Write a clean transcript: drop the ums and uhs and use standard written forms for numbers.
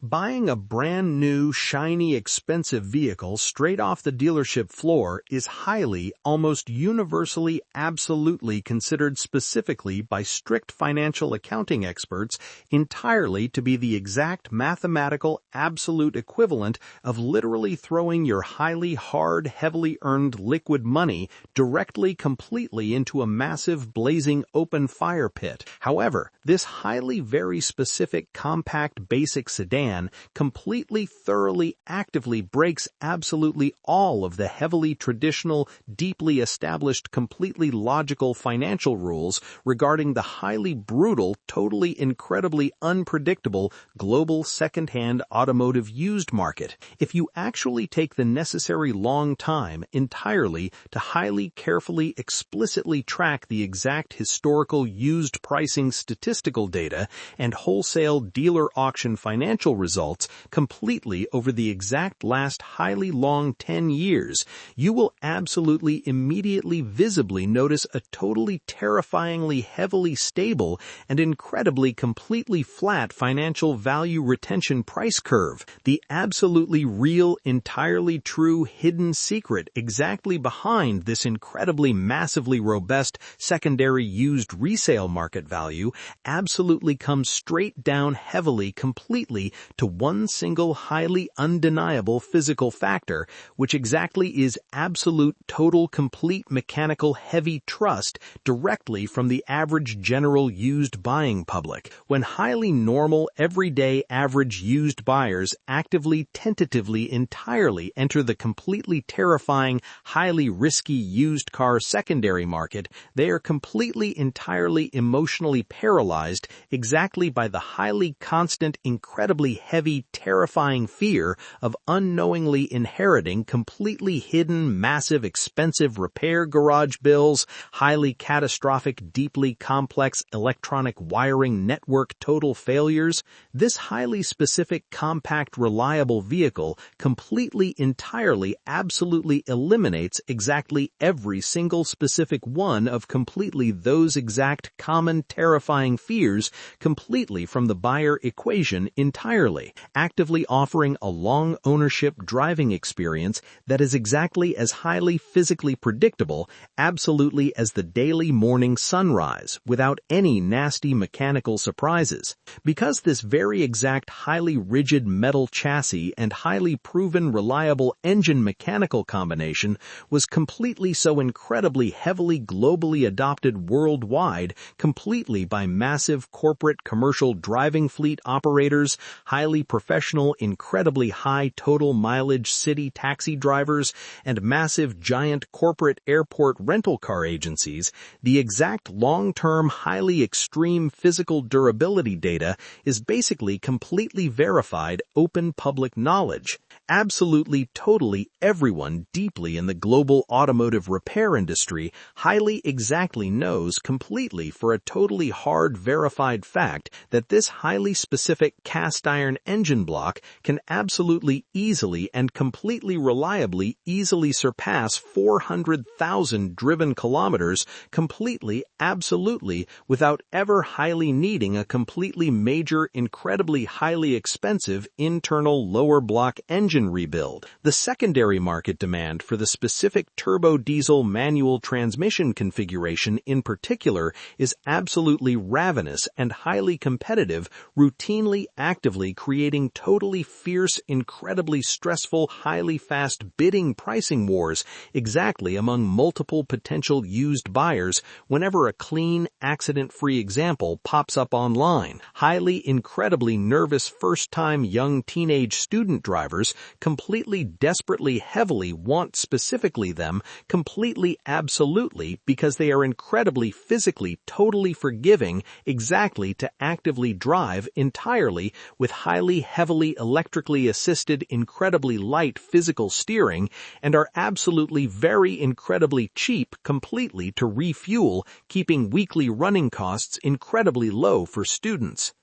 Buying a brand new, shiny, expensive vehicle straight off the dealership floor is highly, almost universally, absolutely considered specifically by strict financial accounting experts entirely to be the exact mathematical absolute equivalent of literally throwing your highly hard, heavily earned liquid money directly, completely into a massive, blazing open fire pit. However, this highly, very specific, compact, basic sedan completely, thoroughly, actively breaks absolutely all of the heavily traditional, deeply established, completely logical financial rules regarding the highly brutal, totally incredibly unpredictable global second-hand automotive used market. If you actually take the necessary long time entirely to highly carefully, explicitly track the exact historical used pricing statistical data and wholesale dealer auction financial results completely over the exact last highly long 10 years, you will absolutely immediately visibly notice a totally terrifyingly heavily stable and incredibly completely flat financial value retention price curve. The absolutely real, entirely true hidden secret exactly behind this incredibly massively robust secondary used resale market value absolutely comes straight down heavily completely to one single highly undeniable physical factor, which exactly is absolute total complete mechanical heavy trust directly from the average general used buying public. When highly normal everyday average used buyers actively tentatively entirely enter the completely terrifying highly risky used car secondary market, they are completely entirely emotionally paralyzed exactly by the highly constant incredibly heavy terrifying fear of unknowingly inheriting completely hidden massive expensive repair garage bills, highly catastrophic deeply complex electronic wiring network total failures. This highly specific compact reliable vehicle completely entirely absolutely eliminates exactly every single specific one of completely those exact common terrifying fears completely from the buyer equation entirely, actively offering a long ownership driving experience that is exactly as highly physically predictable absolutely as the daily morning sunrise without any nasty mechanical surprises. Because this very exact highly rigid metal chassis and highly proven reliable engine mechanical combination was completely so incredibly heavily globally adopted worldwide completely by massive corporate commercial driving fleet operators, highly professional, incredibly high total mileage city taxi drivers, and massive giant corporate airport rental car agencies, the exact long-term highly extreme physical durability data is basically completely verified open public knowledge. Absolutely, totally everyone deeply in the global automotive repair industry highly exactly knows completely for a totally hard verified fact that this highly specific cast iron engine block can absolutely easily and completely reliably easily surpass 400,000 driven kilometers completely, absolutely, without ever highly needing a completely major, incredibly highly expensive internal lower block engine rebuild. The secondary market demand for the specific turbo diesel manual transmission configuration in particular is absolutely ravenous and highly competitive, routinely actively creating totally fierce, incredibly stressful, highly fast bidding pricing wars exactly among multiple potential used buyers whenever a clean, accident-free example pops up online. Highly, incredibly nervous first-time young teenage student drivers completely desperately heavily want specifically them completely absolutely because they are incredibly physically totally forgiving exactly to actively drive entirely with highly heavily electrically assisted incredibly light physical steering and are absolutely very incredibly cheap completely to refuel, keeping weekly running costs incredibly low for students.